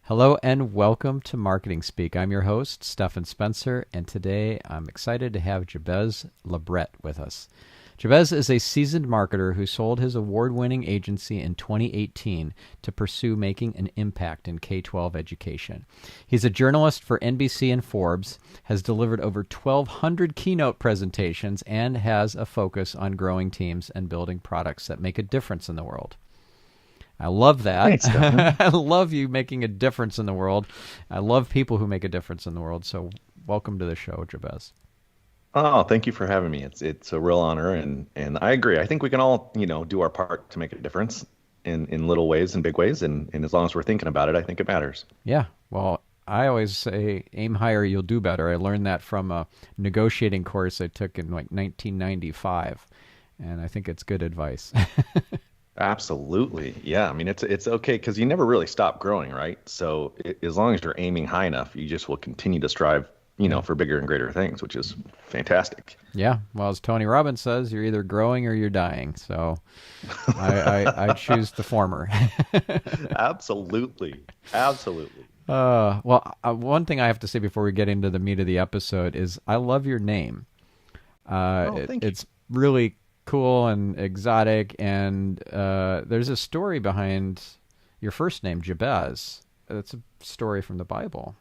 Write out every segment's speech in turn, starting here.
Hello and welcome to Marketing Speak. I'm your host, Stefan Spencer, and today I'm excited to have Jabez LeBret with us. Jabez is a seasoned marketer who sold his award-winning agency in 2018 to pursue making an impact in K-12 education. He's a journalist for NBC and Forbes, has delivered over 1,200 keynote presentations, and has a focus on growing teams and building products that make a difference in the world. I love that. Thanks, Stefan. I love you making a difference in the world. I love people who make a difference in the world. So welcome to the show, Jabez. Oh, thank you for having me. It's a real honor, and I agree. I think we can all, do our part to make a difference in little ways and big ways, and as long as we're thinking about it, I think it matters. Yeah. Well, I always say aim higher, you'll do better. I learned that from a negotiating course I took in like 1995, and I think it's good advice. Absolutely. Yeah. I mean, it's okay because you never really stop growing, right? So as long as you're aiming high enough, you just will continue to strive, Yeah. for bigger and greater things, which is fantastic. Yeah. Well, as Tony Robbins says, you're either growing or you're dying. So I choose the former. Absolutely. Absolutely. One thing I have to say before we get into the meat of the episode is I love your name. Oh, thank you. It's really cool and exotic, and there's a story behind your first name, Jabez. It's a story from the Bible.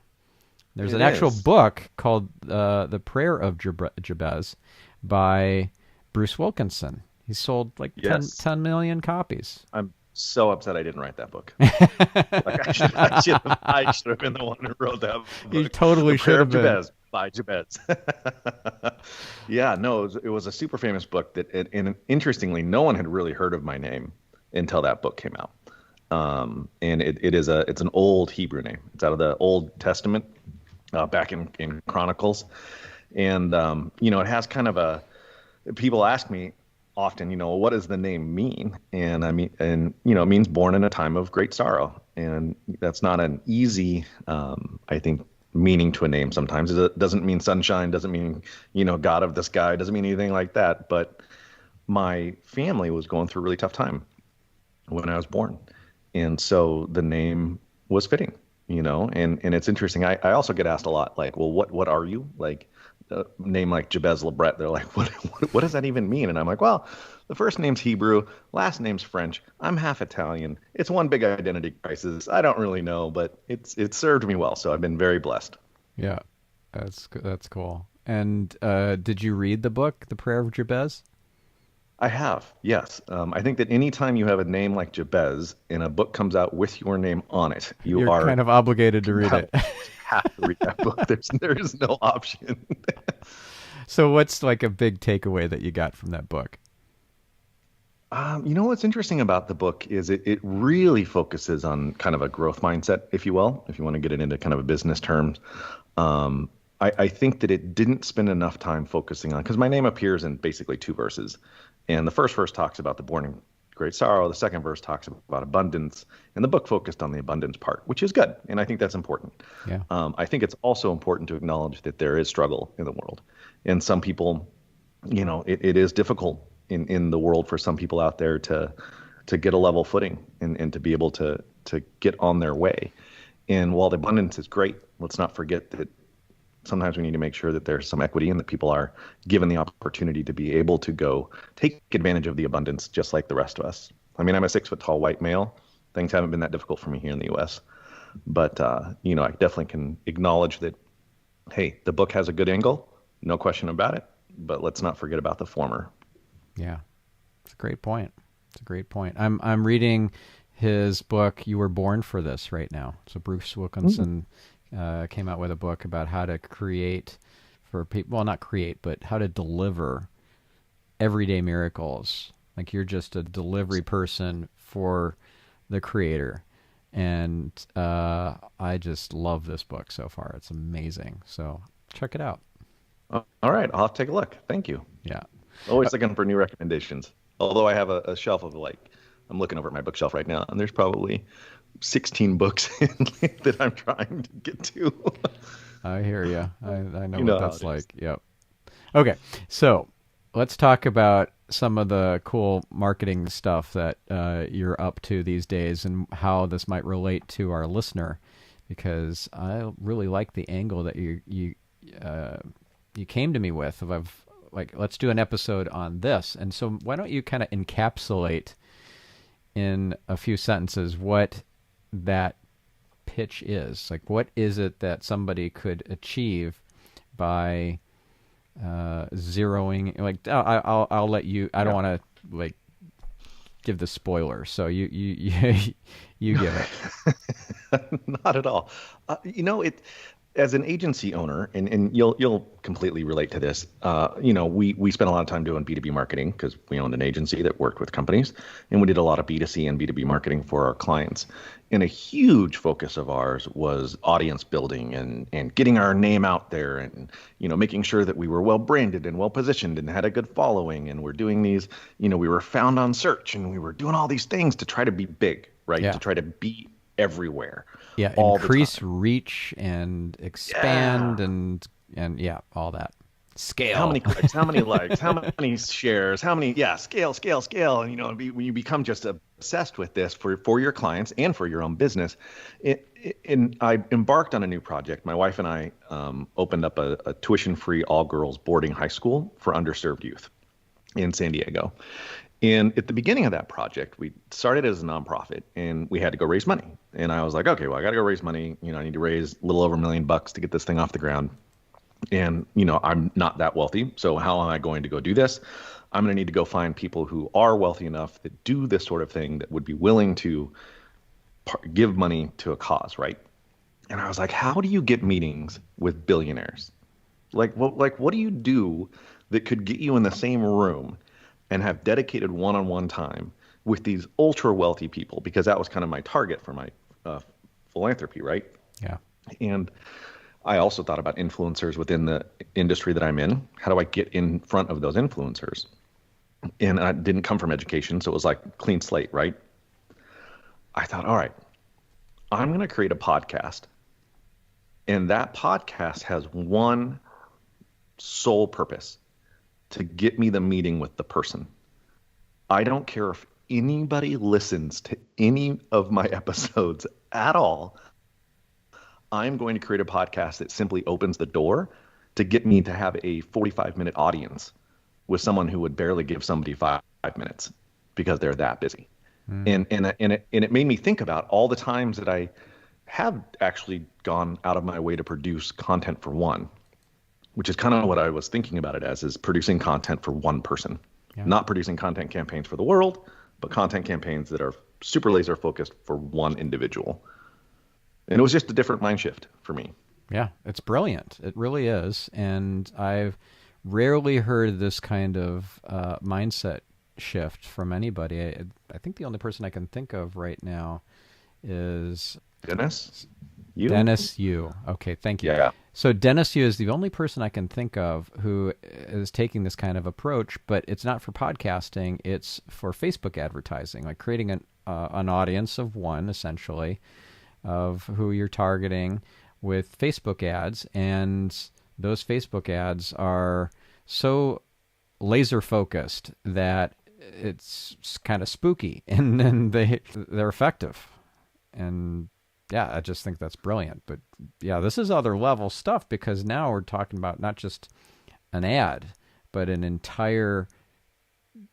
There's an It actual is. book called The Prayer of Jabez by Bruce Wilkinson. He sold like Yes. 10 million copies. I'm so upset I didn't write that book. Like I should have been the one who wrote that You book, totally The should Prayer have of been. Jabez by Jabez. Yeah, no, it was a super famous book and interestingly, no one had really heard of my name until that book came out. And it's an old Hebrew name. It's out of the Old Testament, back in Chronicles, and it has kind of a. People ask me often, what does the name mean? And I mean, it means born in a time of great sorrow. And that's not an easy, I think, meaning to a name sometimes. It doesn't mean sunshine, doesn't mean, God of the sky, doesn't mean anything like that. But my family was going through a really tough time when I was born. And so the name was fitting, and it's interesting. I also get asked a lot, like, well, what are you? Like, a name like Jabez LeBret, they're like, what does that even mean? And I'm like, well, the first name's Hebrew, last name's French. I'm half Italian. It's one big identity crisis. I don't really know, but it's served me well. So I've been very blessed. Yeah, that's cool. And did you read the book, The Prayer of Jabez? I have, yes. I think that anytime you have a name like Jabez and a book comes out with your name on it, you You're are kind of obligated to read have, it. have to read that book. There is no option. So what's like a big takeaway that you got from that book? What's interesting about the book is it really focuses on kind of a growth mindset, if you will, if you want to get it into kind of a business terms. I think that it didn't spend enough time focusing on, because my name appears in basically two verses. And the first verse talks about the born in great sorrow. The second verse talks about abundance. And the book focused on the abundance part, which is good. And I think that's important. Yeah. I think it's also important to acknowledge that there is struggle in the world. And some people, it is difficult in the world for some people out there to get a level footing and to be able to get on their way. And while the abundance is great, let's not forget that sometimes we need to make sure that there's some equity and that people are given the opportunity to be able to go take advantage of the abundance just like the rest of us. I mean, I'm a 6 foot tall white male. Things haven't been that difficult for me here in the US. But, I definitely can acknowledge that, hey, the book has a good angle, no question about it. But let's not forget about the former. Yeah. It's a great point. It's a great point. I'm reading his book, You Were Born for This, right now. So Bruce Wilkinson came out with a book about how to create for people, well, not create, but how to deliver everyday miracles. Like you're just a delivery person for the creator. And I just love this book so far. It's amazing. So check it out. All right, I'll have to take a look. Thank you. Yeah. Always looking for new recommendations. Although I have a shelf of I'm looking over at my bookshelf right now, and there's probably 16 books that I'm trying to get to. I hear you. I know You what know how that's it is. like. Yep. Okay. So let's talk about some of the cool marketing stuff that you're up to these days and how this might relate to our listener. because I really like the angle that you came to me with of like, let's do an episode on this. And so why don't you kind of encapsulate in a few sentences what that pitch is? Like, what is it that somebody could achieve by zeroing? Like, I'll let you. I don't want to like give the spoiler, so you give it. Not at all. It as an agency owner, and you'll completely relate to this. We spent a lot of time doing B2B marketing because we owned an agency that worked with companies, and we did a lot of B2C and B2B marketing for our clients. And a huge focus of ours was audience building and getting our name out there, and making sure that we were well branded and well positioned and had a good following. And we're doing these, we were found on search, and we were doing all these things to try to be big, right? Yeah. To try to be everywhere. Yeah, increase reach and expand and yeah, all that. Scale. How many clicks, how many likes, how many shares, how many, scale. And, when you become just obsessed with this for your clients and for your own business. And I embarked on a new project. My wife and I opened up a tuition-free all-girls boarding high school for underserved youth in San Diego. And at the beginning of that project, we started as a nonprofit, and we had to go raise money. And I was like, okay, well, I got to go raise money. I need to raise a little over $1 million to get this thing off the ground. And, I'm not that wealthy. So how am I going to go do this? I'm going to need to go find people who are wealthy enough that do this sort of thing, that would be willing to give money to a cause, right? And I was like, how do you get meetings with billionaires? What do you do that could get you in the same room and have dedicated one-on-one time with these ultra wealthy people? Because that was kind of my target for my philanthropy, right? Yeah. And I also thought about influencers within the industry that I'm in. How do I get in front of those influencers? And I didn't come from education, so it was like clean slate, right? I thought, all right, I'm going to create a podcast. And that podcast has one sole purpose: to get me the meeting with the person. I don't care if anybody listens to any of my episodes at all. I'm going to create a podcast that simply opens the door to get me to have a 45-minute audience with someone who would barely give somebody 5 minutes because they're that busy. And it made me think about all the times that I have actually gone out of my way to produce content for one, which is kind of what I was thinking about it as, is producing content for one person. Yeah. Not producing content campaigns for the world, but content campaigns that are super laser focused for one individual. And it was just a different mind shift for me. Yeah, it's brilliant. It really is. And I've rarely heard this kind of mindset shift from anybody. I think the only person I can think of right now is Dennis Yu. Dennis Yu. Okay, thank you. Yeah. So Dennis Yu is the only person I can think of who is taking this kind of approach, but it's not for podcasting. It's for Facebook advertising, like creating an audience of one, essentially, of who you're targeting with Facebook ads. And those Facebook ads are so laser focused that it's kind of spooky, and then they're effective. And yeah, I just think that's brilliant. But yeah, this is other level stuff, because now we're talking about not just an ad, but an entire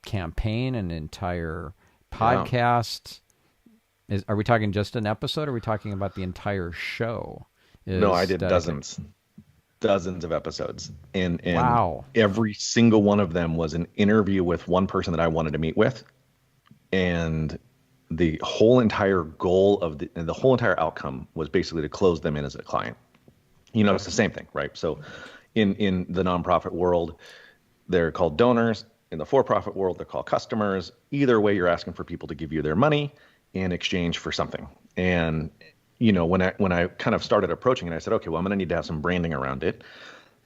campaign, an entire podcast. Yeah. Are we talking just an episode, or are we talking about the entire show? No, I did dozens of episodes. And wow. Every single one of them was an interview with one person that I wanted to meet with. And the whole entire goal of the whole entire outcome was basically to close them in as a client. It's the same thing, right? So in the nonprofit world, they're called donors. In the for-profit world, they're called customers. Either way, you're asking for people to give you their money in exchange for something. And when I kind of started approaching it, I said, okay, well, I'm going to need to have some branding around it.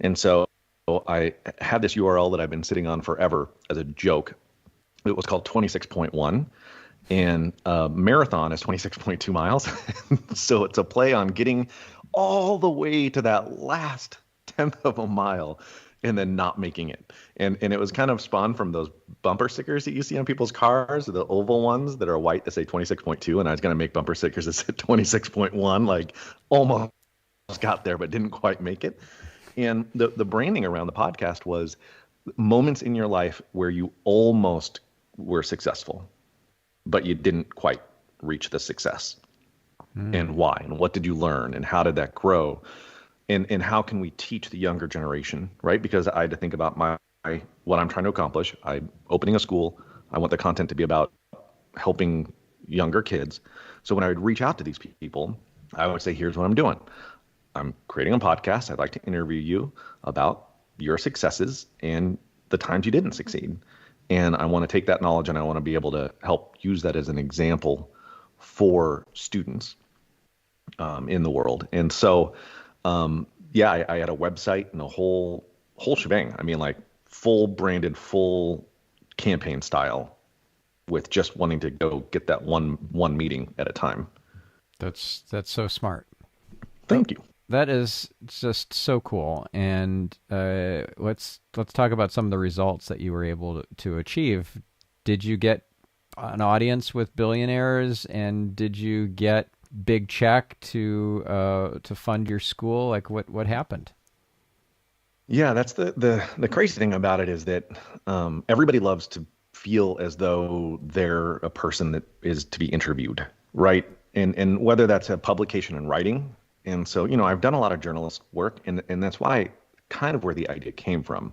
And so I had this URL that I've been sitting on forever as a joke. It was called 26.1. And marathon is 26.2 miles. So it's a play on getting all the way to that last tenth of a mile and then not making it. And it was kind of spawned from those bumper stickers that you see on people's cars, the oval ones that are white that say 26.2. And I was going to make bumper stickers that said 26.1, like almost got there, but didn't quite make it. And the branding around the podcast was moments in your life where you almost were successful, but you didn't quite reach the success. And why, and what did you learn, and how did that grow? And how can we teach the younger generation, right? Because I had to think about what I'm trying to accomplish. I'm opening a school. I want the content to be about helping younger kids. So when I would reach out to these people, I would say, here's what I'm doing. I'm creating a podcast. I'd like to interview you about your successes and the times you didn't succeed. And I want to take that knowledge and I want to be able to help use that as an example for students in the world. And so I had a website and a whole shebang. I mean, like full branded, full campaign style, with just wanting to go get that one meeting at a time. That's so smart. Thank you. That is just so cool. And let's talk about some of the results that you were able to achieve. Did you get an audience with billionaires, and did you get big check to fund your school? Like what happened? Yeah, that's the crazy thing about it is that everybody loves to feel as though they're a person that is to be interviewed, right? And whether that's a publication in writing. And so, I've done a lot of journalist work, and that's why kind of where the idea came from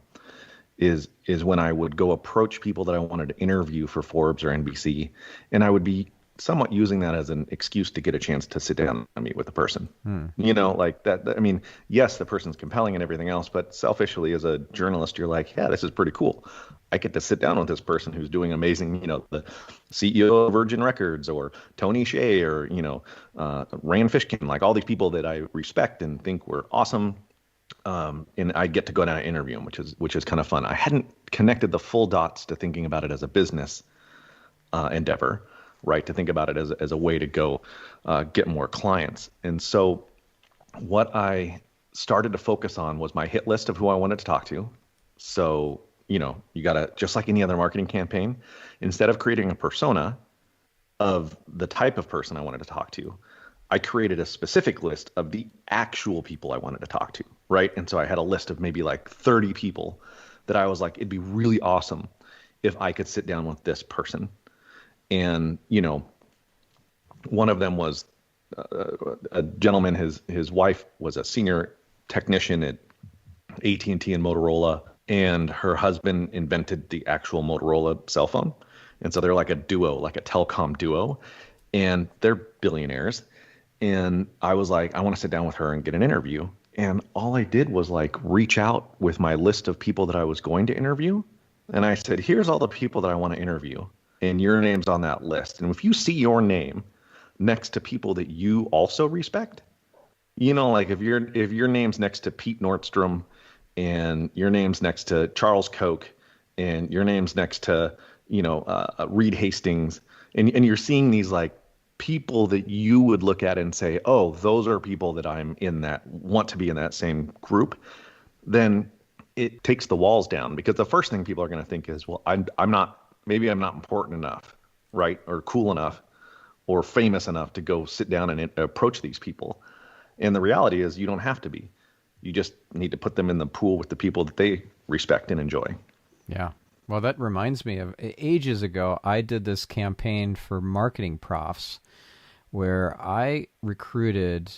is when I would go approach people that I wanted to interview for Forbes or NBC, and I would be somewhat using that as an excuse to get a chance to sit down and meet with the person. Like that. I mean, yes, the person's compelling and everything else, but selfishly as a journalist, you're like, yeah, this is pretty cool. I get to sit down with this person who's doing amazing, the CEO of Virgin Records or Tony Hsieh or, Rand Fishkin, like all these people that I respect and think were awesome. And I get to go down and interview them, which is kind of fun. I hadn't connected the full dots to thinking about it as a business endeavor, right? To think about it as a way to go get more clients. And so what I started to focus on was my hit list of who I wanted to talk to. So, you got to, just like any other marketing campaign, instead of creating a persona of the type of person I wanted to talk to, I created a specific list of the actual people I wanted to talk to, right? And so I had a list of maybe like 30 people that I was like, it'd be really awesome if I could sit down with this person. And, one of them was a gentleman, his wife was a senior technician at AT&T and Motorola, and her husband invented the actual Motorola cell phone. And so they're like a duo, like a telecom duo, and they're billionaires. And I was like, I want to sit down with her and get an interview. And all I did was like reach out with my list of people that I was going to interview. And I said, here's all the people that I want to interview, and your name's on that list. And if you see your name next to people that you also respect, like if your name's next to Pete Nordstrom, and your name's next to Charles Koch, and your name's next to, Reed Hastings, and you're seeing these like people that you would look at and say, oh, those are people that want to be in that same group, then it takes the walls down, because the first thing people are going to think is, well, I'm not important enough, right? Or cool enough or famous enough to go sit down and approach these people. And the reality is you don't have to be. You just need to put them in the pool with the people that they respect and enjoy. Yeah. Well, that reminds me of ages ago, I did this campaign for marketing profs where I recruited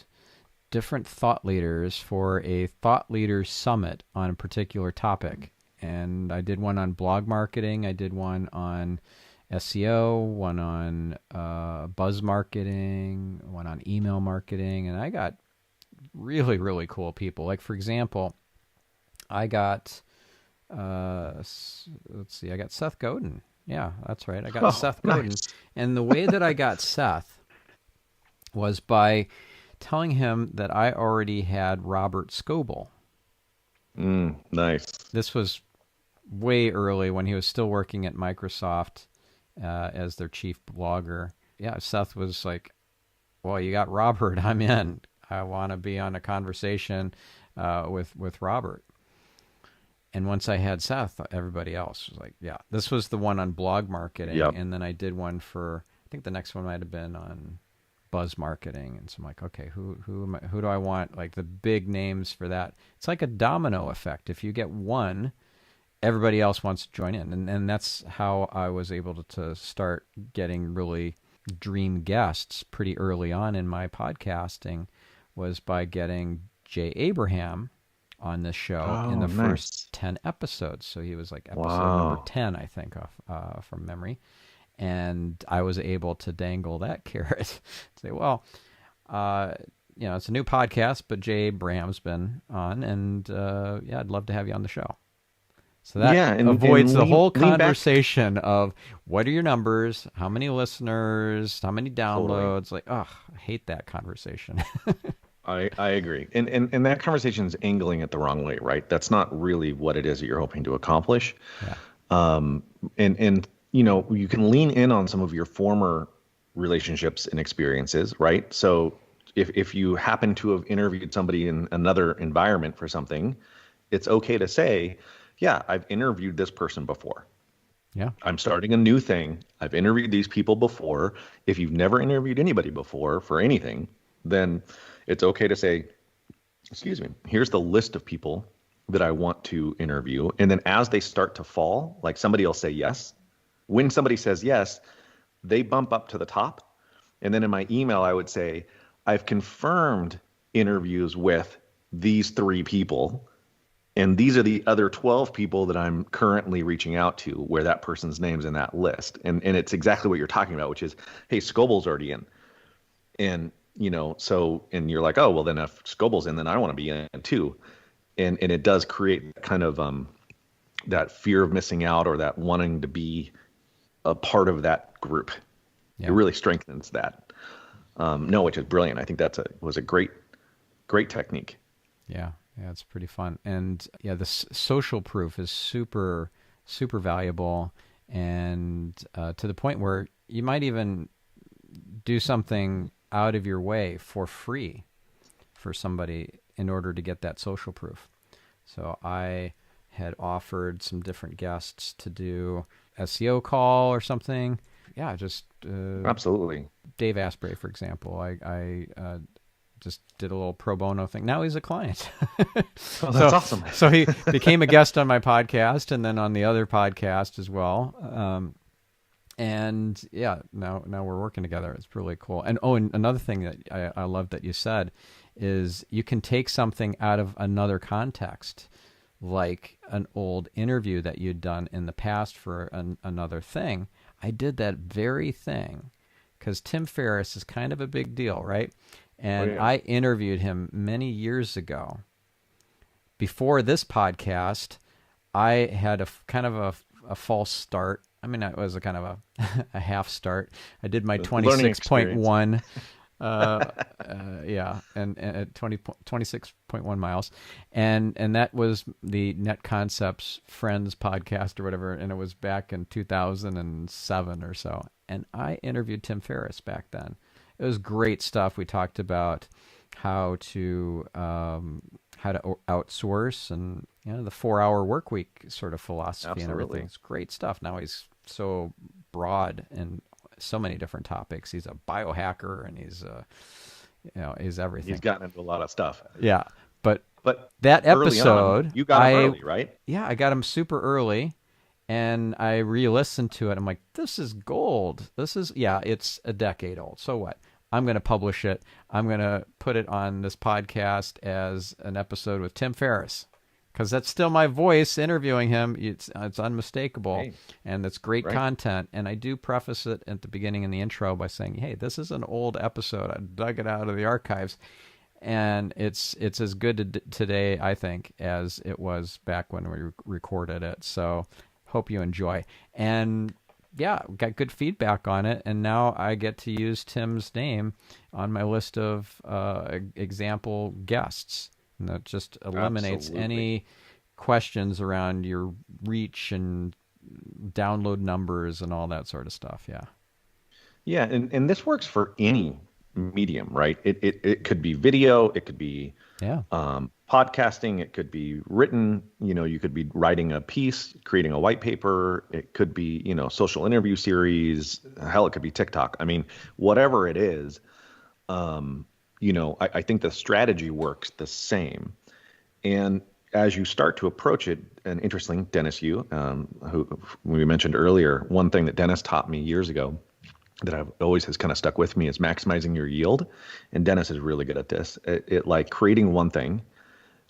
different thought leaders for a thought leaders summit on a particular topic. And I did one on blog marketing. I did one on SEO, one on buzz marketing, one on email marketing. And I got really, really cool people. Like, for example, I got, let's see, I got Seth Godin. Yeah, that's right. I got Seth Godin. Nice. And the way that I got Seth was by telling him that I already had Robert Scoble. Nice. This was way early when he was still working at Microsoft as their chief blogger. Yeah, Seth was like, well, you got Robert, I'm in. I want to be on a conversation with Robert. And once I had Seth, everybody else was like, yeah, this was the one on blog marketing. Yep. And then I did one for, I think the next one might have been on buzz marketing. And so I'm like, okay, who do I want? Like the big names for that. It's like a domino effect. If you get one, everybody else wants to join in. And that's how I was able to start getting really dream guests pretty early on in my podcasting, was by getting Jay Abraham on this show in the first 10 episodes. So he was like episode number 10, I think, from memory. And I was able to dangle that carrot. Say, well, it's a new podcast, but Jay Abraham's been on, and I'd love to have you on the show. So that avoids the whole conversation of what are your numbers, how many listeners, how many downloads. Totally. Like, I hate that conversation. I agree. And that conversation is angling it the wrong way, right? That's not really what it is that you're hoping to accomplish. Yeah. And you can lean in on some of your former relationships and experiences, right? So if you happen to have interviewed somebody in another environment for something, it's okay to say, yeah, I've interviewed this person before. Yeah. I'm starting a new thing. I've interviewed these people before. If you've never interviewed anybody before for anything, then it's okay to say, excuse me, here's the list of people that I want to interview. And then as they start to fall, like somebody will say yes. When somebody says yes, they bump up to the top. And then in my email, I would say, I've confirmed interviews with these 3 people. And these are the other 12 people that I'm currently reaching out to, where that person's name's in that list. And it's exactly what you're talking about, which is, hey, Scoble's already in. And and you're like, oh, well, then if Scoble's in, then I want to be in too. And it does create kind of that fear of missing out, or that wanting to be a part of that group. Yeah. It really strengthens that. Which is brilliant. I think was a great technique. Yeah. Yeah, it's pretty fun. And yeah, this social proof is super, super valuable. And to the point where you might even do something out of your way for free for somebody in order to get that social proof. So I had offered some different guests to do SEO call or something. Yeah, just absolutely. Dave Asprey, for example. I just did a little pro bono thing. Now he's a client. Oh, that's awesome. So he became a guest on my podcast, and then on the other podcast as well. And yeah, now we're working together. It's really cool. And another thing that I love that you said is you can take something out of another context, like an old interview that you'd done in the past for another thing. I did that very thing because Tim Ferriss is kind of a big deal, right? And I interviewed him many years ago. Before this podcast, I had a kind of a false start. I mean, it was a kind of a half start. I did my 26.1, and at 26.1 miles, and that was the Net Concepts Friends podcast or whatever, and it was back in 2007 or so. And I interviewed Tim Ferriss back then. It was great stuff. We talked about how to outsource and the 4-hour work week sort of philosophy. Absolutely. And everything. It's great stuff. Now he's so broad and so many different topics. He's a biohacker and he's he's everything. He's gotten into a lot of stuff. Yeah, but that episode on, you got him early, right? Yeah, I got him super early. And I re-listened to it. I'm like, this is gold. It's a decade old. So what? I'm going to publish it. I'm going to put it on this podcast as an episode with Tim Ferriss, because that's still my voice interviewing him. It's unmistakable, hey, and it's great content. And I do preface it at the beginning in the intro by saying, hey, this is an old episode. I dug it out of the archives. And it's as good today, I think, as it was back when we recorded it. So hope you enjoy. And yeah, got good feedback on it. And now I get to use Tim's name on my list of example guests. And that just eliminates any questions around your reach and download numbers and all that sort of stuff. Yeah. Yeah. And this works for any medium, right? It could be video. It could be podcasting, it could be written, you could be writing a piece, creating a white paper, it could be, social interview series, hell, it could be TikTok. I mean, whatever it is, I think the strategy works the same. And as you start to approach it, and interesting, Dennis Yu, who we mentioned earlier, one thing that Dennis taught me years ago that I've always has kind of stuck with me is maximizing your yield. And Dennis is really good at this. It like creating one thing,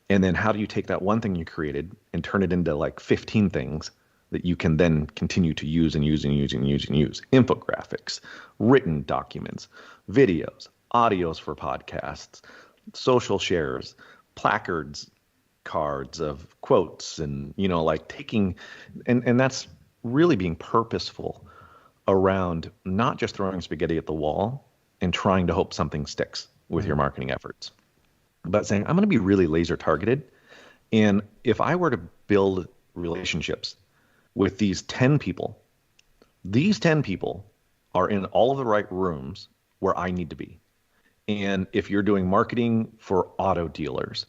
and then how do you take that one thing you created and turn it into like 15 things that you can then continue to use and use and use and use and use? Infographics, written documents, videos, audios for podcasts, social shares, placards, cards of quotes, and like taking, and that's really being purposeful around not just throwing spaghetti at the wall and trying to hope something sticks with your marketing efforts, but saying, I'm going to be really laser targeted. And if I were to build relationships with these 10 people are in all of the right rooms where I need to be. And if you're doing marketing for auto dealers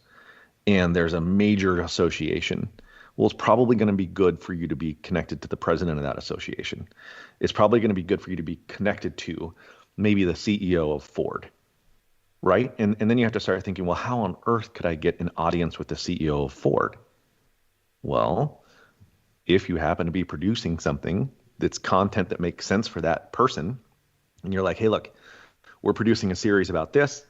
and there's a major association, well, it's probably going to be good for you to be connected to the president of that association. It's probably going to be good for you to be connected to maybe the CEO of Ford, right? And then you have to start thinking, well, how on earth could I get an audience with the CEO of Ford? Well, if you happen to be producing something that's content that makes sense for that person, and you're like, hey, look, we're producing a series about this.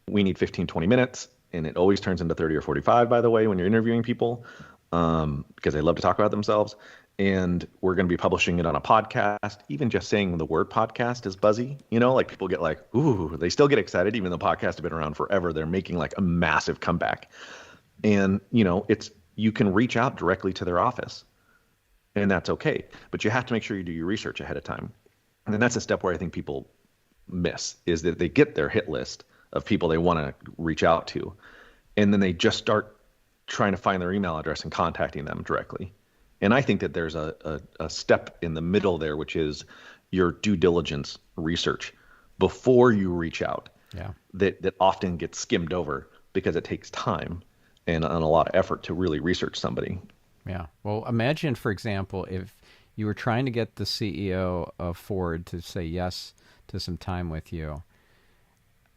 We need 15, 20 minutes. And it always turns into 30 or 45, by the way, when you're interviewing people, because they love to talk about themselves. And we're going to be publishing it on a podcast. Even just saying the word podcast is buzzy, like people get like, ooh, they still get excited, even though podcasts have been around forever. They're making like a massive comeback. And, you can reach out directly to their office, and that's okay. But you have to make sure you do your research ahead of time. And then that's a step where I think people miss, is that they get their hit list of people they want to reach out to, and then they just start trying to find their email address and contacting them directly. And I think that there's a step in the middle there, which is your due diligence research before you reach out. Yeah. That often gets skimmed over because it takes time and a lot of effort to really research somebody. Yeah. Well, imagine, for example, if you were trying to get the CEO of Ford to say yes to some time with you.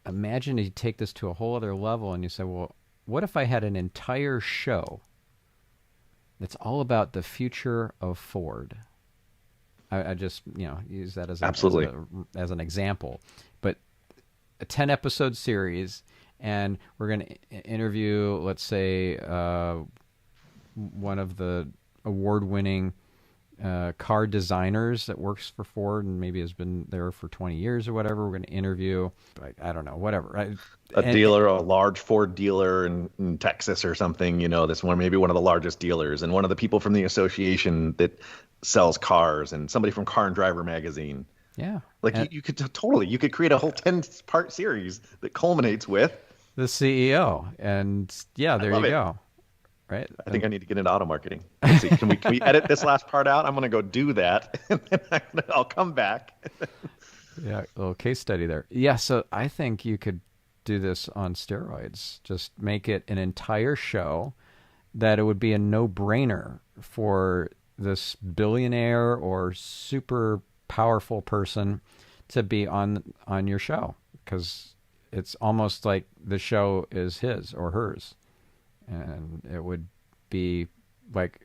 Imagine you take this to a whole other level and you say, well, what if I had an entire show that's all about the future of Ford? I just, use that as an example. But a 10-episode series, and we're going to interview, let's say, one of the award-winning car designers that works for Ford and maybe has been there for 20 years or whatever. We're going to interview, I don't know, whatever. A large Ford dealer in Texas or something, this one, maybe one of the largest dealers, and one of the people from the association that sells cars, and somebody from Car and Driver magazine. Yeah. Like you could create a whole 10-part series that culminates with the CEO. And yeah, there you go. Right. I think I need to get into auto marketing. Let's see, can we edit this last part out? I'm going to go do that, and then I'll come back. Yeah, a little case study there. Yeah, so I think you could do this on steroids. Just make it an entire show that it would be a no-brainer for this billionaire or super powerful person to be on your show, because it's almost like the show is his or hers. And it would be like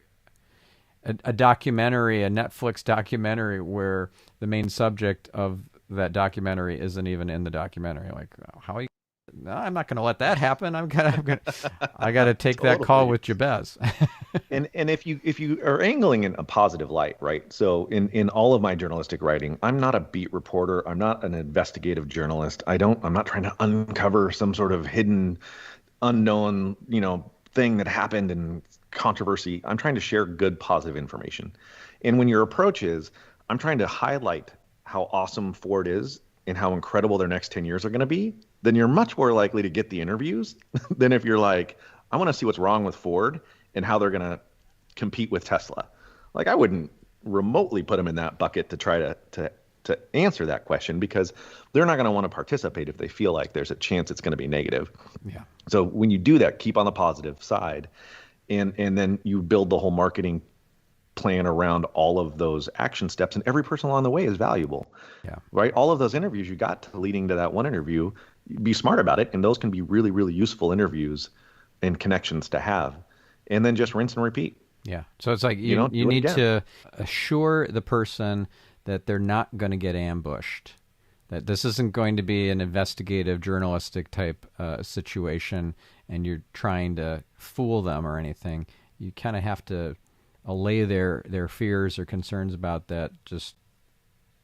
a documentary, a Netflix documentary, where the main subject of that documentary isn't even in the documentary. Like, how are you? No, I'm not going to let that happen. I got to take that call with Jabez. and if you are angling in a positive light, right? So in all of my journalistic writing, I'm not a beat reporter. I'm not an investigative journalist. I'm not trying to uncover some sort of hidden, unknown, thing that happened in controversy. I'm trying to share good, positive information. And when your approach is, I'm trying to highlight how awesome Ford is and how incredible their next 10 years are going to be, then you're much more likely to get the interviews than if you're like, I want to see what's wrong with Ford and how they're going to compete with Tesla. Like, I wouldn't remotely put them in that bucket to try to to answer that question, because they're not going to want to participate if they feel like there's a chance it's going to be negative. Yeah. So when you do that, keep on the positive side, and then you build the whole marketing plan around all of those action steps, and every person along the way is valuable. Yeah. Right? All of those interviews you got to leading to that one interview, be smart about it, and those can be really, really useful interviews and connections to have. And then just rinse and repeat. Yeah. So it's like You know, you do it need again. to assure the person that they're not going to get ambushed, that this isn't going to be an investigative journalistic type situation and you're trying to fool them or anything. You kind of have to allay their fears or concerns about that just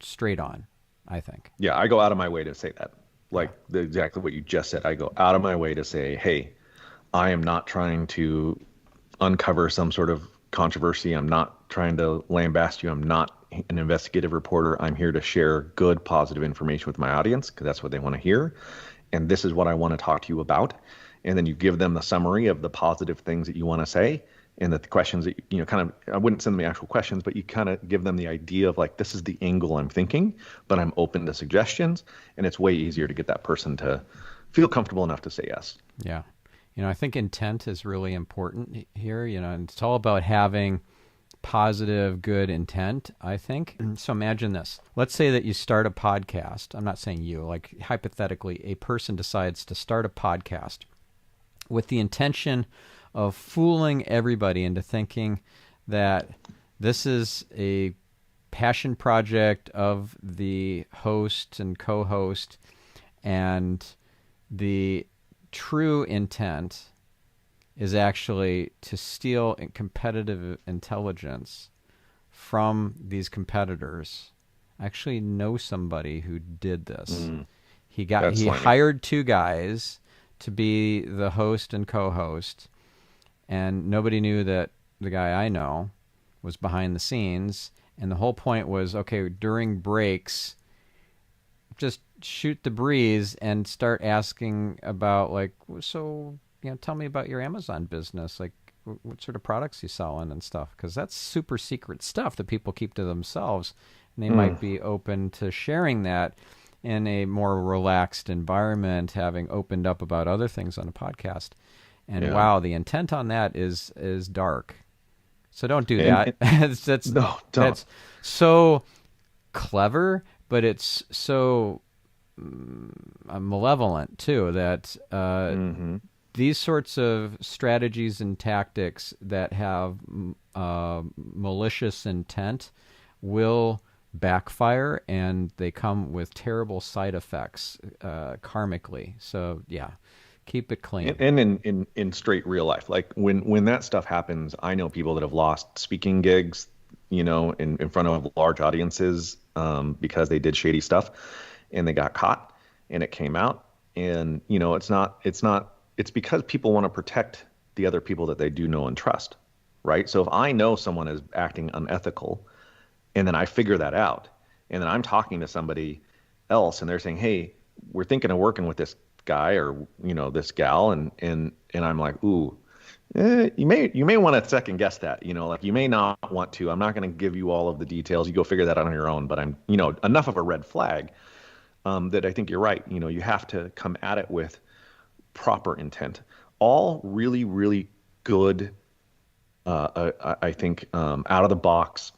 straight on, I think. Yeah, I go out of my way to say that. Like exactly what you just said. I go out of my way to say, hey, I am not trying to uncover some sort of controversy. I'm not trying to lambast you. I'm not an investigative reporter. I'm here to share good, positive information with my audience because that's what they want to hear. And this is what I want to talk to you about. And then you give them the summary of the positive things that you want to say, and that the questions that, kind of, I wouldn't send them the actual questions, but you kind of give them the idea of like, this is the angle I'm thinking, but I'm open to suggestions. And it's way easier to get that person to feel comfortable enough to say yes. Yeah. I think intent is really important here, and it's all about having positive, good intent, I think. So imagine this. Let's say that you start a podcast. I'm not saying you, like hypothetically, a person decides to start a podcast with the intention of fooling everybody into thinking that this is a passion project of the host and co-host, and the true intent is actually to steal competitive intelligence from these competitors. I actually know somebody who did this. He hired two guys to be the host and co-host, and nobody knew that the guy I know was behind the scenes. And the whole point was, okay, during breaks, just shoot the breeze and start asking about, like, so, tell me about your Amazon business, like what sort of products you selling and stuff, because that's super secret stuff that people keep to themselves, and they might be open to sharing that in a more relaxed environment, having opened up about other things on a podcast. And wow, the intent on that is dark. So don't do that. No, don't. That's so clever, but it's so malevolent too, that these sorts of strategies and tactics that have malicious intent will backfire, and they come with terrible side effects karmically. So yeah, keep it clean. And in straight real life, like when that stuff happens, I know people that have lost speaking gigs, in front of large audiences because they did shady stuff, and they got caught, and it came out. And it's because people want to protect the other people that they do know and trust, right? So if I know someone is acting unethical, and then I figure that out, and then I'm talking to somebody else, and they're saying, hey, we're thinking of working with this guy or this gal, and I'm like, ooh, you may want to second guess that, like you may not want to. I'm not going to give you all of the details. You go figure that out on your own. But I'm enough of a red flag that I think you're right. You have to come at it with proper intent. All really, really good, I think, out of the box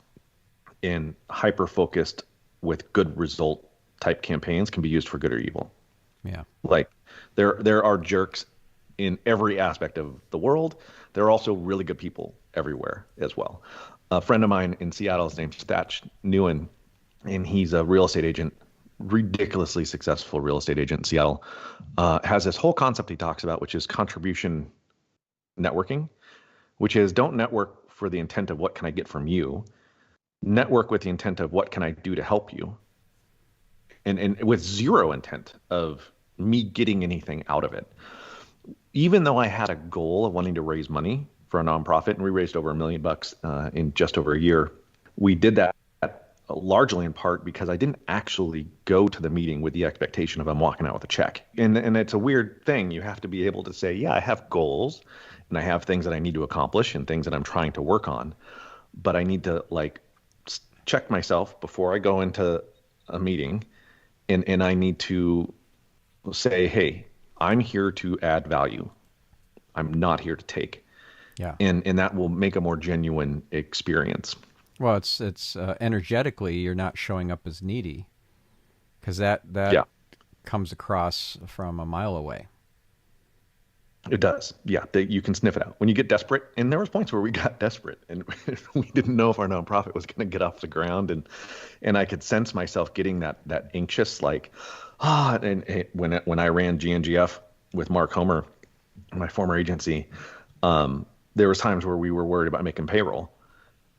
and hyper focused with good result type campaigns can be used for good or evil. Yeah. Like there are jerks in every aspect of the world. There are also really good people everywhere as well. A friend of mine in Seattle is named Thatch Newen, and he's a real estate agent, ridiculously successful real estate agent in Seattle. Has this whole concept he talks about, which is contribution networking, which is don't network for the intent of what can I get from you. Network with the intent of what can I do to help you. And with zero intent of me getting anything out of it. Even though I had a goal of wanting to raise money for a nonprofit, and we raised over $1 million in just over a year, we did that largely in part because I didn't actually go to the meeting with the expectation of I'm walking out with a check. And it's a weird thing. You have to be able to say, yeah, I have goals and I have things that I need to accomplish and things that I'm trying to work on, but I need to check myself before I go into a meeting and I need to say, hey, I'm here to add value. I'm not here to take. Yeah. And that will make a more genuine experience. Well, it's energetically you're not showing up as needy because that Yeah, comes across from a mile away. it does. Yeah, you can sniff it out when you get desperate. And there was points where we got desperate and we didn't know if our nonprofit was going to get off the ground. And I could sense myself getting that anxious, like, and when I ran GNGF with Mark Homer, my former agency, there was times where we were worried about making payroll,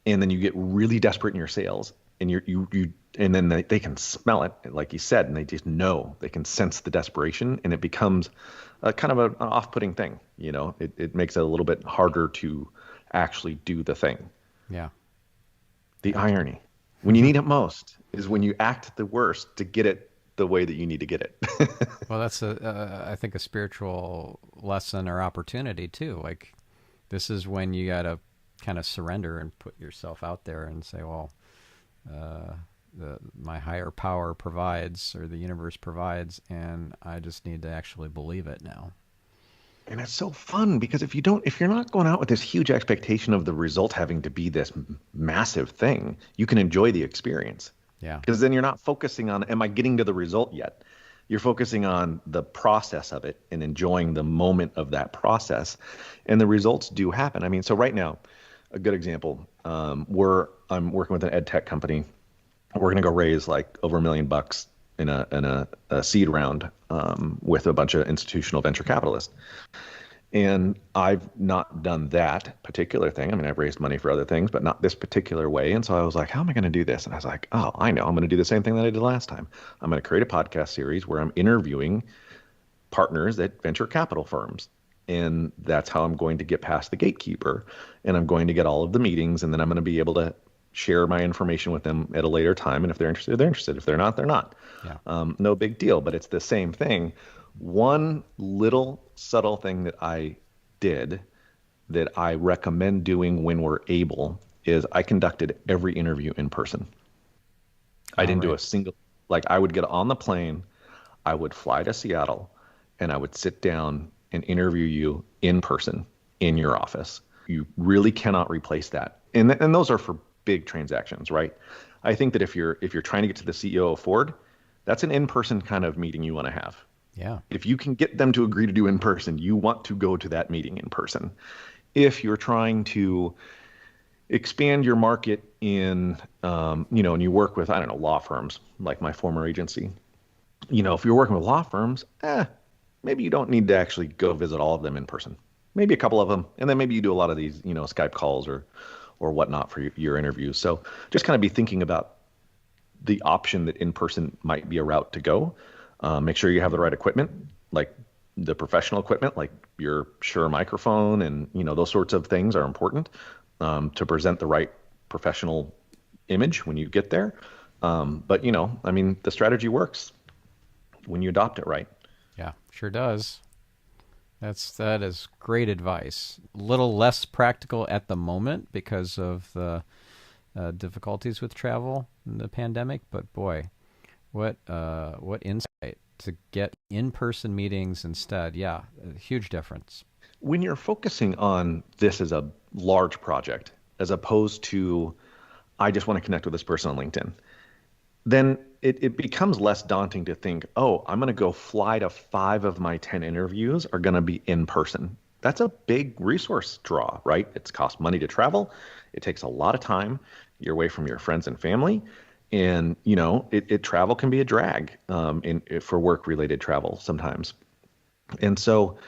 and then you get really desperate in your sales, and and then they can smell it, like you said, and they just know, they can sense the desperation, and it becomes a kind of an off-putting thing. It makes it a little bit harder to actually do the thing. Yeah. The irony, when you need it most, is when you act the worst to get it the way that you need to get it. Well, that's I think a spiritual lesson or opportunity too. Like this is when you got to kind of surrender and put yourself out there and say, well, my higher power provides, or the universe provides, and I just need to actually believe it now. And it's so fun because if you're not going out with this huge expectation of the result having to be this massive thing, you can enjoy the experience. Yeah. Because then you're not focusing on, am I getting to the result yet? You're focusing on the process of it and enjoying the moment of that process. And the results do happen. I mean, so right now, a good example, I'm working with an ed tech company. We're going to go raise like over $1 million in a seed round with a bunch of institutional venture capitalists. And I've not done that particular thing. I mean, I've raised money for other things, but not this particular way. And so I was like, how am I going to do this? And I was like, oh, I know. I'm going to do the same thing that I did last time. I'm going to create a podcast series where I'm interviewing partners at venture capital firms. And that's how I'm going to get past the gatekeeper. And I'm going to get all of the meetings. And then I'm going to be able to share my information with them at a later time. And if they're interested, they're interested. If they're not, they're not. Yeah. No big deal. But it's the same thing. One little subtle thing that I did that I recommend doing when we're able is I conducted every interview in person. I didn't do a single, like I would get on the plane, I would fly to Seattle, and I would sit down and interview you in person in your office. You really cannot replace that. And those are for big transactions, right? I think that if you're trying to get to the CEO of Ford, that's an in-person kind of meeting you want to have. Yeah. If you can get them to agree to do in person, you want to go to that meeting in person. If you're trying to expand your market in, and you work with, I don't know, law firms like my former agency, if you're working with law firms, maybe you don't need to actually go visit all of them in person. Maybe a couple of them, and then maybe you do a lot of these, Skype calls or whatnot for your interviews. So just kind of be thinking about the option that in person might be a route to go. Make sure you have the right equipment, like the professional equipment, like your Shure microphone, and those sorts of things are important to present the right professional image when you get there. But I mean, the strategy works when you adopt it right. Yeah, sure does. That is great advice. A little less practical at the moment because of the difficulties with travel in the pandemic, but boy, what insight to get in-person meetings instead. Yeah, a huge difference. When you're focusing on this as a large project, as opposed to, I just want to connect with this person on LinkedIn, then it becomes less daunting to think, oh, I'm going to go fly to 5 of my 10 interviews are going to be in person. That's a big resource draw, right? It's cost money to travel. It takes a lot of time. You're away from your friends and family. And, travel can be a drag for work-related travel sometimes. And so,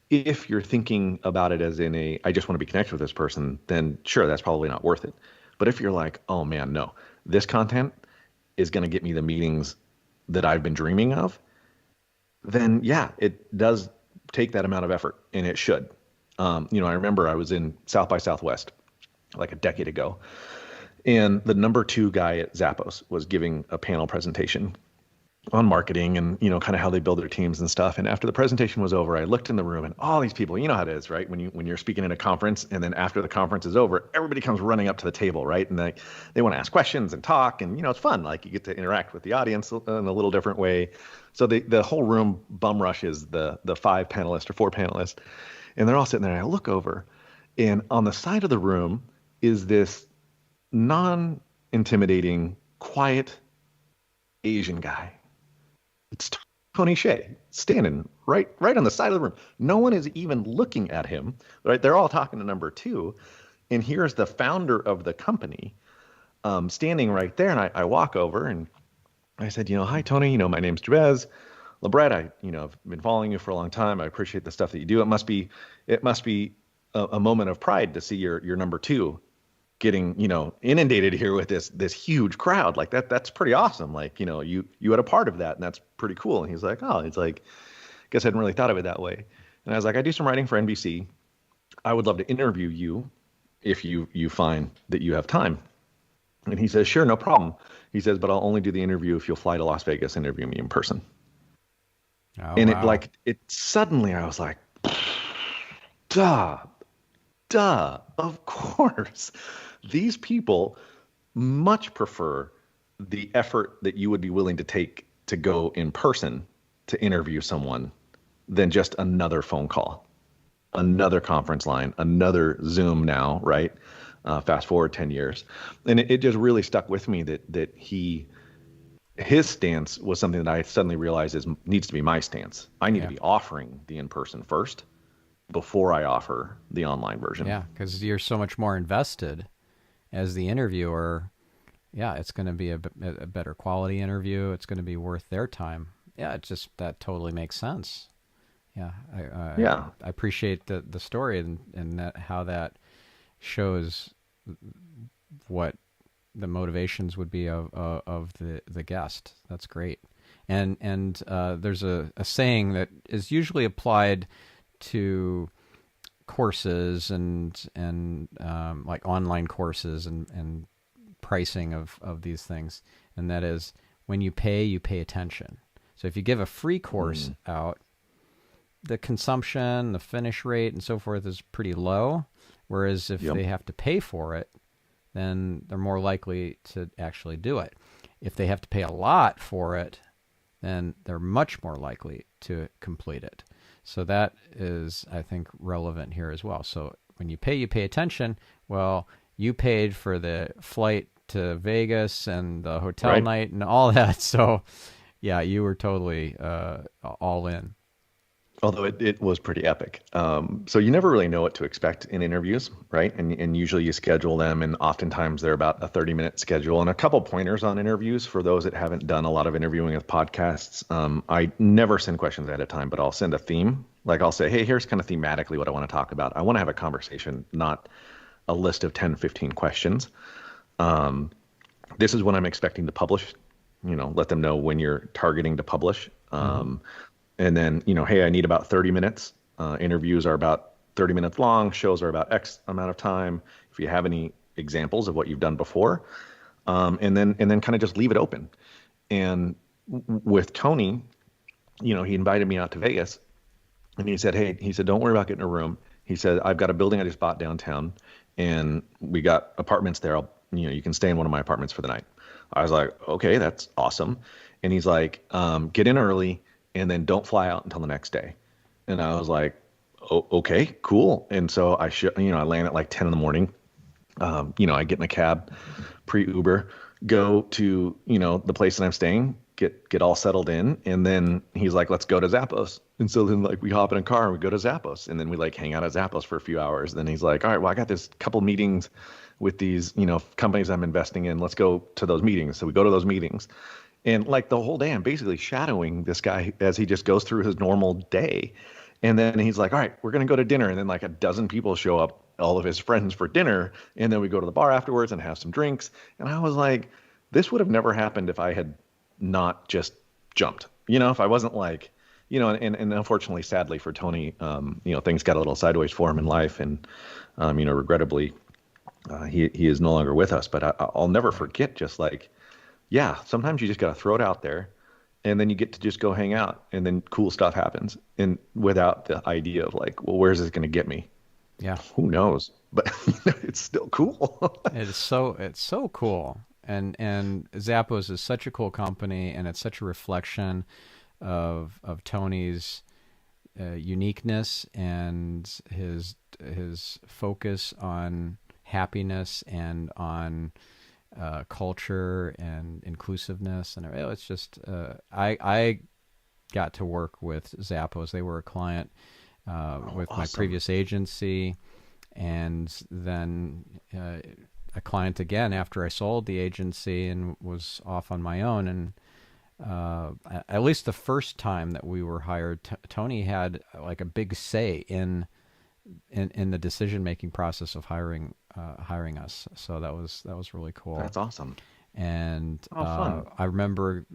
if you're thinking about it as I just want to be connected with this person, then sure, that's probably not worth it. But if you're like, oh man, no, this content is going to get me the meetings that I've been dreaming of, then yeah, it does take that amount of effort, and it should. I remember I was in South by Southwest like a decade ago, and the number 2 guy at Zappos was giving a panel presentation. on marketing and, kind of how they build their teams and stuff. And after the presentation was over, I looked in the room and all these people, you know how it is, right? When you're speaking at a conference and then after the conference is over, everybody comes running up to the table, right? And they want to ask questions and talk, and, it's fun. Like, you get to interact with the audience in a little different way. So the whole room bum rushes the five panelists or four panelists, and they're all sitting there, and I look over, and on the side of the room is this non-intimidating, quiet Asian guy. It's Tony Hsieh standing right on the side of the room. No one is even looking at him, right? They're all talking to number two. And here's the founder of the company standing right there. And I walk over and I said, hi, Tony, my name's Jabez LeBret. I've been following you for a long time. I appreciate the stuff that you do. It must be a moment of pride to see your number two getting, inundated here with this huge crowd. Like, that's pretty awesome. Like, you had a part of that, and that's pretty cool. And he's like, oh, it's like, guess I hadn't really thought of it that way. And I was like, I do some writing for NBC. I would love to interview you if you find that you have time. And he says, sure, no problem. He says, but I'll only do the interview if you'll fly to Las Vegas and interview me in person. Oh, And wow. it suddenly, I was like, duh, of course. These people much prefer the effort that you would be willing to take to go in person to interview someone than just another phone call, another conference line, another Zoom now, right? Fast forward 10 years. And it just really stuck with me that his stance was something that I suddenly realized needs to be my stance. I need to be offering the in-person first before I offer the online version. Yeah, because you're so much more invested as the interviewer. Yeah, it's going to be a better quality interview. It's going to be worth their time. Yeah, that totally makes sense. Yeah, I appreciate the story and that how that shows what the motivations would be of the guest. That's great. And there's a saying that is usually applied to courses and like online courses and pricing of these things, and that is, when you pay attention. So if you give a free course out, the consumption, the finish rate, and so forth is pretty low. Whereas if they have to pay for it, then they're more likely to actually do it. If they have to pay a lot for it, then they're much more likely to complete it. So that is, I think, relevant here as well. So when you pay attention. Well, you paid for the flight to Vegas and the hotel night and all that. So, yeah, you were totally all in. Although it was pretty epic. So you never really know what to expect in interviews, right? And usually you schedule them, and oftentimes they're about a 30-minute schedule. And a couple pointers on interviews for those that haven't done a lot of interviewing with podcasts. I never send questions ahead of time, but I'll send a theme. Like, I'll say, hey, here's kind of thematically what I want to talk about. I want to have a conversation, not a list of 10, 15 questions. This is when I'm expecting to publish. Let them know when you're targeting to publish. And then, hey, I need about 30 minutes. Interviews are about 30 minutes long. Shows are about X amount of time. If you have any examples of what you've done before, and then kind of just leave it open. And with Tony, he invited me out to Vegas, and he said, don't worry about getting a room. He said, I've got a building I just bought downtown, and we got apartments there. You can stay in one of my apartments for the night. I was like, okay, that's awesome. And he's like, get in early, and then don't fly out until the next day. And I was like, oh, okay, cool. And so I land at like 10 in the morning. I get in a cab, pre-Uber, go to, the place that I'm staying, get all settled in. And then he's like, let's go to Zappos. And so then we hop in a car and we go to Zappos, and then we hang out at Zappos for a few hours. Then he's like, all right, well, I got this couple meetings with these, companies I'm investing in. Let's go to those meetings. So we go to those meetings. And the whole day, I'm basically shadowing this guy as he just goes through his normal day. And then he's like, all right, we're going to go to dinner. And then a dozen people show up, all of his friends, for dinner. And then we go to the bar afterwards and have some drinks. And I was like, this would have never happened if I had not just jumped. If I wasn't and unfortunately, sadly for Tony, things got a little sideways for him in life. And, regrettably, he is no longer with us. But I'll never forget just yeah, sometimes you just got to throw it out there and then you get to just go hang out, and then cool stuff happens, and without the idea of like, well, where's this going to get me? Yeah. Who knows? But it's still cool. It's so cool. And Zappos is such a cool company, and it's such a reflection of Tony's uniqueness and his focus on happiness and on culture and inclusiveness, and it's just I got to work with Zappos. They were a client with my Awesome. previous agency, and then a client again after I sold the agency and was off on my own. And at least the first time that we were hired, Tony had like a big say in the decision making process of hiring us. So that was really cool. That's awesome. And Oh, fun. I remember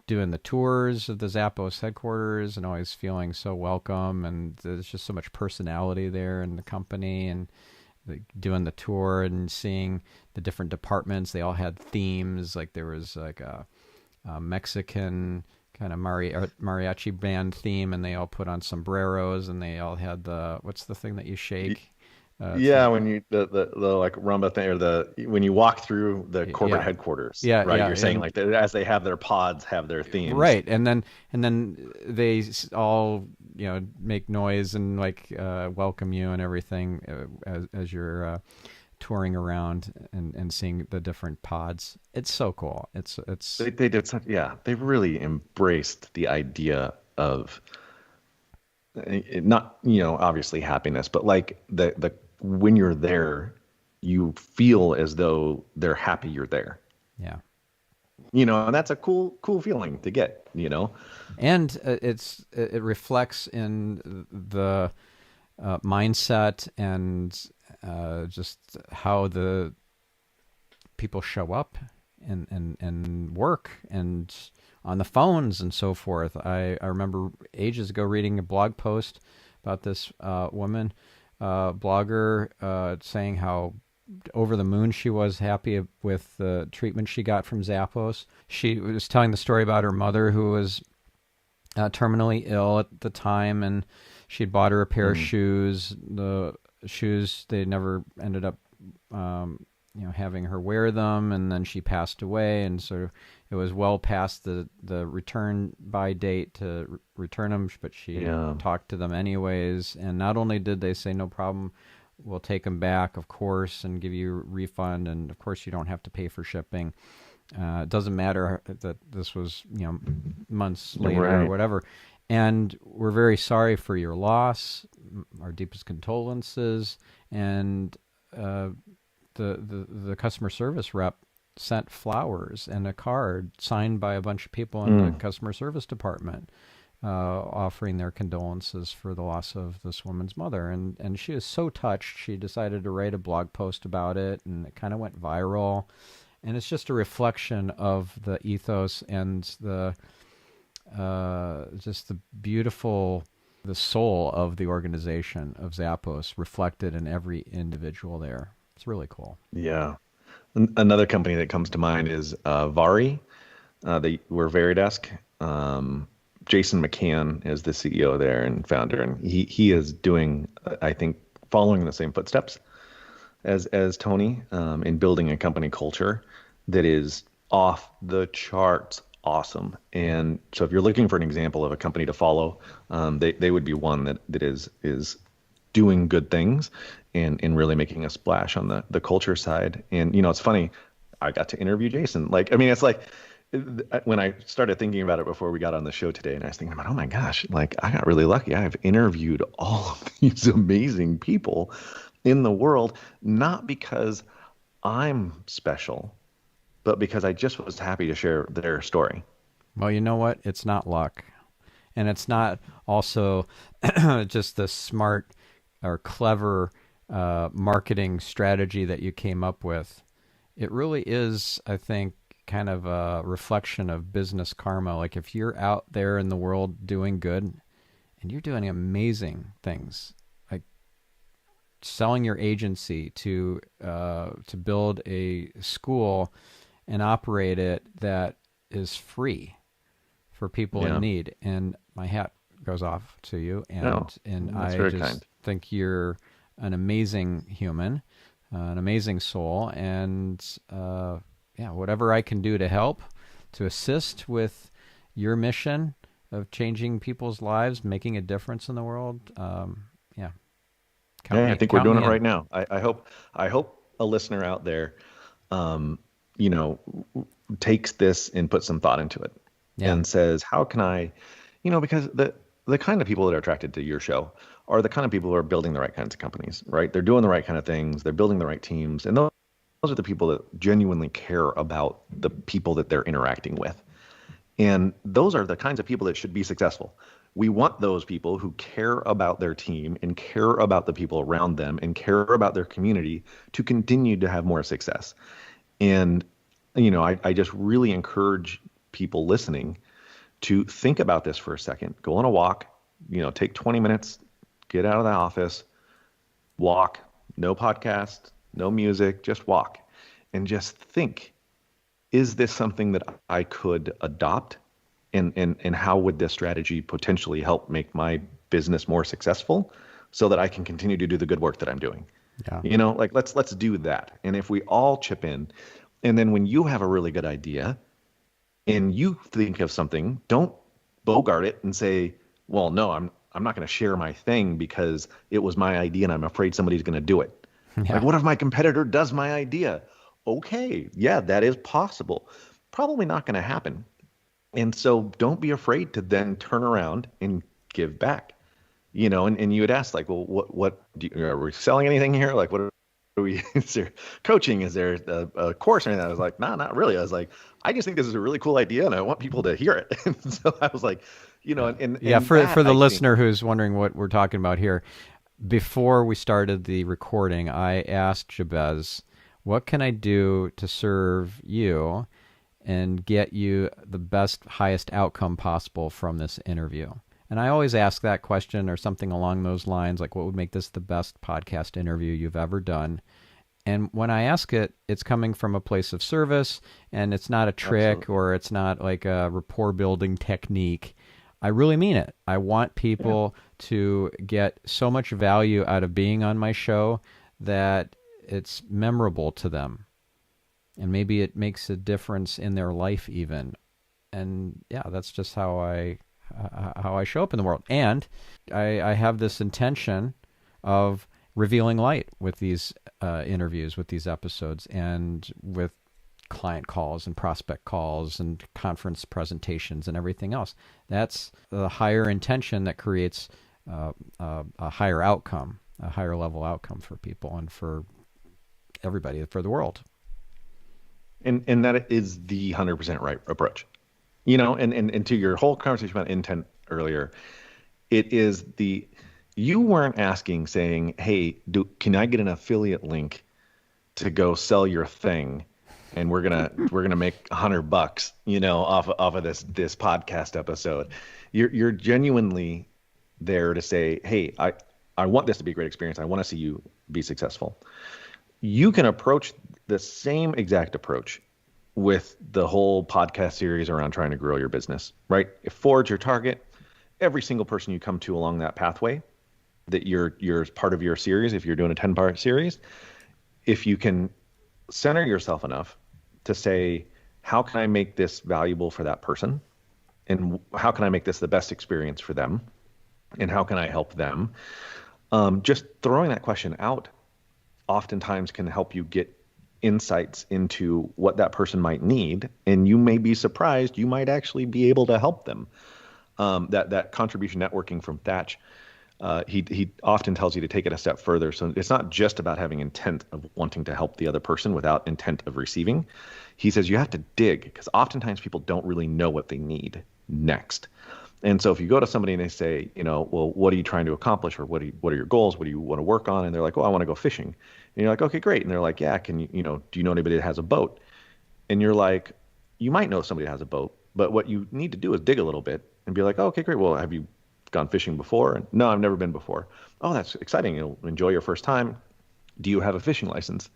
doing the tours of the Zappos headquarters and always feeling so welcome. And there's just so much personality there in the company. And doing the tour and seeing the different departments, they all had themes. Like there was like a Mexican kind of mariachi band theme, and they all put on sombreros, and they all had what's the thing that you shake? Yeah, when you the like rumba thing, or the when you walk through the corporate Yeah, headquarters, yeah, right? yeah, You're saying and like as they have their pods have their themes. right, and then they all make noise and like welcome you and everything as you're touring around and seeing the different pods. It's so cool. It's They did such, yeah, they really embraced the idea of not, obviously happiness, but like the when you're there, you feel as though they're happy you're there. yeah. And that's a cool feeling to get. And it reflects in the mindset and just how the people show up and work and on the phones and so forth. I remember ages ago reading a blog post about this woman blogger saying how over the moon she was happy with the treatment she got from Zappos. She was telling the story about her mother who was terminally ill at the time, and she'd bought her a pair of Mm. shoes. The shoes, they never ended up having her wear them, and then she passed away, and so it was well past the return by date to return them, but she Yeah. talked to them anyways. And not only did they say no problem, we'll take them back, of course, and give you a refund, and of course you don't have to pay for shipping. It doesn't matter that this was months later or Right. whatever. And we're very sorry for your loss. Our deepest condolences. And the customer service rep sent flowers and a card signed by a bunch of people in the Mm. customer service department, offering their condolences for the loss of this woman's mother. And she was so touched, she decided to write a blog post about it, and it kind of went viral. And it's just a reflection of the ethos and the just the beautiful, the soul of the organization of Zappos reflected in every individual there. It's really cool. Yeah. Another company that comes to mind is Vari. They were Veridesk. Jason McCann is the CEO there and founder, and he is doing, I think, following the same footsteps as Tony in building a company culture that is off the charts awesome. And so if you're looking for an example of a company to follow, they would be one that is doing good things and really making a splash on the culture side. And it's funny, I got to interview Jason. Like, I mean, it's like when I started thinking about it before we got on the show today, and I was thinking about, oh my gosh, like I got really lucky. I've interviewed all of these amazing people in the world, not because I'm special, but because I just was happy to share their story. Well, you know what? It's not luck. And it's not also just the smart or clever marketing strategy that you came up with. It really is, I think, kind of a reflection of business karma. Like if you're out there in the world doing good and you're doing amazing things, like selling your agency to build a school and operate it that is free for people in Yeah. need. And my hat goes off to you. No, And that's I very just kind. think you're an amazing human, an amazing soul. And yeah, whatever I can do to help, to assist with your mission of changing people's lives, making a difference in the world, yeah, Yeah, I think we're count doing me it in. right now. I hope a listener out there, um, you know, takes this and puts some thought into it Yeah, and says, how can I, because the kind of people that are attracted to your show are the kind of people who are building the right kinds of companies, right? They're doing the right kind of things. They're building the right teams, and those are the people that genuinely care about the people that they're interacting with. And those are the kinds of people that should be successful. We want those people who care about their team and care about the people around them and care about their community to continue to have more success. And, I just really encourage people listening to think about this for a second. Go on a walk, take 20 minutes, get out of the office, walk, no podcast, no music, just walk and just think, is this something that I could adopt? And how would this strategy potentially help make my business more successful so that I can continue to do the good work that I'm doing? yeah, Like let's do that. And if we all chip in, and then when you have a really good idea and you think of something, don't bogart it and say, well, no, I'm not going to share my thing because it was my idea and I'm afraid somebody's going to do it. Like, yeah, what if my competitor does my idea? Okay, yeah, that is possible. Probably not going to happen. And so don't be afraid to then turn around and give back. And you would ask like, well, are we selling anything here? Like, what are we, is there coaching? Is there a course or anything? I was like, nah, not really. I was like, I just think this is a really cool idea and I want people to hear it. And so I was like, yeah. Yeah, and for that the I think, listener who's wondering what we're talking about here, before we started the recording, I asked Jabez, what can I do to serve you and get you the best, highest outcome possible from this interview? And I always ask that question or something along those lines, like what would make this the best podcast interview you've ever done? And when I ask it, it's coming from a place of service, and it's not a trick absolutely. or it's not like a rapport building technique. I really mean it. I want Yeah. people to get so much value out of being on my show that it's memorable to them. And maybe it makes a difference in their life even. And yeah, that's just how I show up in the world. And I have this intention of revealing light with these interviews, with these episodes, and with client calls and prospect calls and conference presentations and everything else. That's the higher intention that creates a higher outcome, a higher level outcome for people and for everybody, for the world. And that is the 100% right approach. And to your whole conversation about intent earlier, it is you weren't asking saying, hey, can I get an affiliate link to go sell your thing? And we're gonna make $100, off of this podcast episode. You're genuinely there to say, hey, I want this to be a great experience. I want to see you be successful. You can approach the same exact approach with the whole podcast series around trying to grow your business, right? If Ford's your target, every single person you come to along that pathway that you're part of your series, if you're doing a 10-part series, if you can center yourself enough to say, how can I make this valuable for that person? And how can I make this the best experience for them? And how can I help them? Just throwing that question out oftentimes can help you get insights into what that person might need. And you may be surprised, you might actually be able to help them. That contribution networking from Thatch, he often tells you to take it a step further. So it's not just about having intent of wanting to help the other person without intent of receiving. He says you have to dig because oftentimes people don't really know what they need next. And so if you go to somebody and they say, well, what are you trying to accomplish, or what are your goals? What do you want to work on? And they're like, oh, I want to go fishing. And you're like, okay, great. And they're like, yeah, can you, do you know anybody that has a boat? And you're like, you might know somebody that has a boat, but what you need to do is dig a little bit and be like, oh, okay, great. Well, have you gone fishing before? And, no, I've never been before. Oh, that's exciting. You'll enjoy your first time. Do you have a fishing license?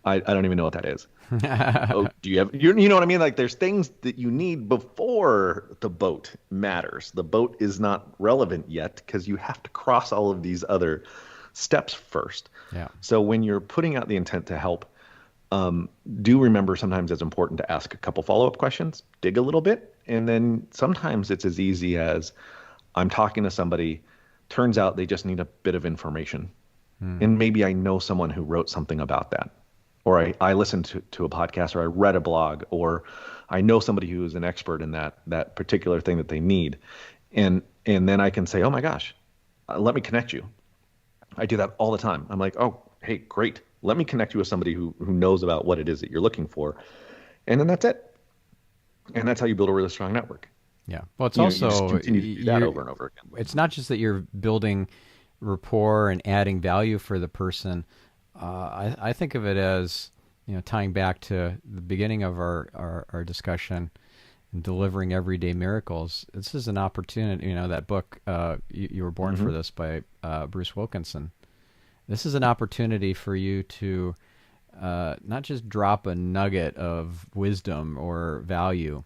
I don't even know what that is. Oh, do you have, you know what I mean? Like there's things that you need before the boat matters. The boat is not relevant yet because you have to cross all of these other steps first. Yeah. So when you're putting out the intent to help, do remember sometimes it's important to ask a couple follow-up questions, dig a little bit, and then sometimes it's as easy as I'm talking to somebody, turns out they just need a bit of information. And maybe I know someone who wrote something about that. Or I listened to a podcast, or I read a blog, or I know somebody who is an expert in that particular thing that they need. And then I can say, oh my gosh, let me connect you. I do that all the time. I'm like, oh, hey, great. Let me connect you with somebody who knows about what it is that you're looking for. And then that's it. And that's how you build a really strong network. Yeah. Well, it's You just also continue to do that over and over again. it's not just that you're building rapport and adding value for the person. I think of it as, tying back to the beginning of our discussion and delivering everyday miracles. This is an opportunity, that book, you Were Born for This by Bruce Wilkinson. This is an opportunity for you to not just drop a nugget of wisdom or value,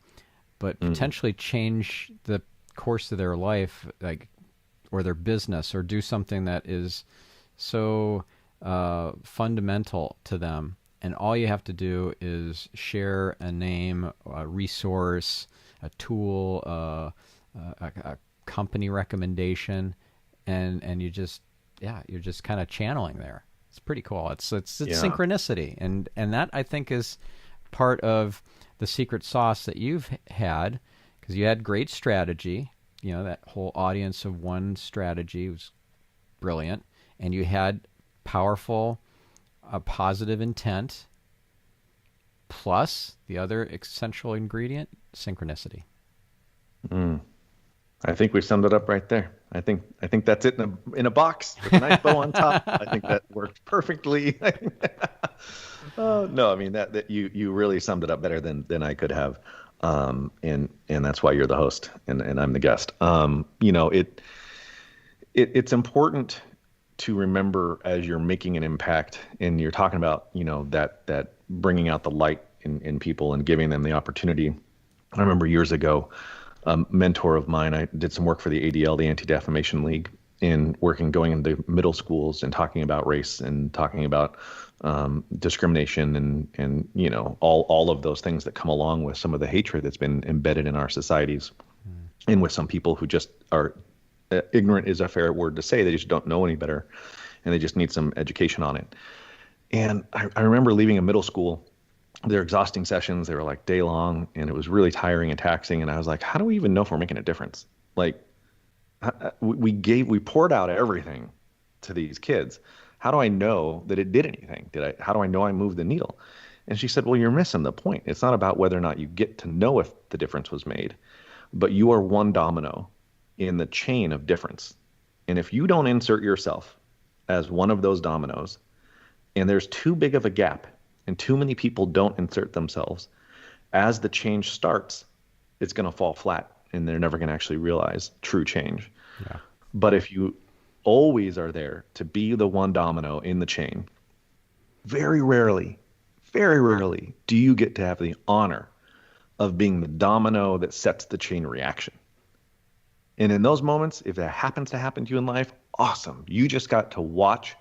but potentially change the course of their life, or their business, or do something that is so fundamental to them. And all you have to do is share a name, a resource, a tool, a company recommendation, and you're just kind of channeling there. It's pretty cool. It's synchronicity, and that, I think, is part of the secret sauce that you've had, because you had great strategy. That whole audience of one strategy was brilliant, and you had powerful, positive intent, plus the other essential ingredient, synchronicity. I think we summed it up right there. I think that's it in a box with a nice bow on top. I think that worked perfectly. Oh no, I mean that you really summed it up better than I could have. And that's why you're the host and I'm the guest. It's important to remember as you're making an impact and you're talking about, that bringing out the light in people and giving them the opportunity. I remember years ago, a mentor of mine, I did some work for the ADL, the Anti-Defamation League, going into middle schools and talking about race and talking about discrimination and all of those things that come along with some of the hatred that's been embedded in our societies, and with some people who just are ignorant is a fair word to say. They just don't know any better, and they just need some education on it. And I remember leaving a middle school. They're exhausting sessions. They were like day long, and it was really tiring and taxing. And I was like, how do we even know if we're making a difference? Like, we poured out everything to these kids. How do I know that it did anything? How do I know I moved the needle? And she said, well, you're missing the point. It's not about whether or not you get to know if the difference was made, but you are one domino in the chain of difference. And if you don't insert yourself as one of those dominoes, and there's too big of a gap and too many people don't insert themselves, as the change starts, it's going to fall flat and they're never going to actually realize true change. Yeah. But if you always are there to be the one domino in the chain, very rarely do you get to have the honor of being the domino that sets the chain reaction. And in those moments, if that happens to happen to you in life, awesome. You just got to watch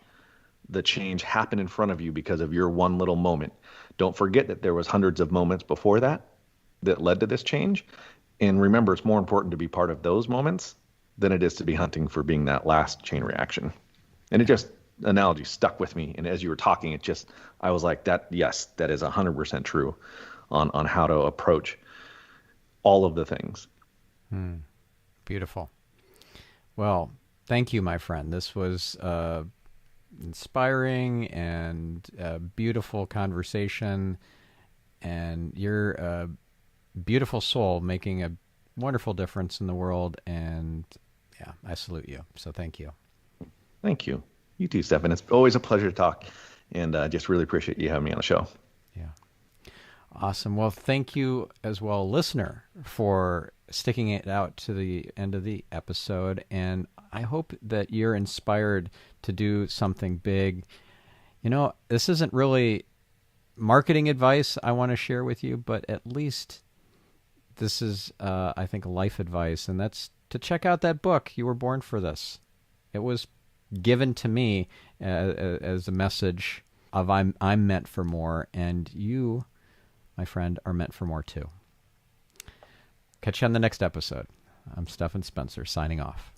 the change happen in front of you because of your one little moment. Don't forget that there was hundreds of moments before that led to this change. And remember, it's more important to be part of those moments than it is to be hunting for being that last chain reaction. And analogy stuck with me. And as you were talking, I was like, yes, that is 100% true on how to approach all of the things. Beautiful. Well, thank you, my friend. This was inspiring and a beautiful conversation, and you're a beautiful soul making a wonderful difference in the world, and yeah, I salute you. So thank you. Thank you. You too, Stephan. It's always a pleasure to talk, and just really appreciate you having me on the show. Yeah. Awesome. Well, thank you as well, listener, for sticking it out to the end of the episode. And I hope that you're inspired to do something big. This isn't really marketing advice I want to share with you, but at least this is, I think, life advice, and that's to check out that book, You Were Born for This. It was given to me as a message of I'm meant for more, and you, my friend, are meant for more too. Catch you on the next episode. I'm Stephen Spencer, signing off.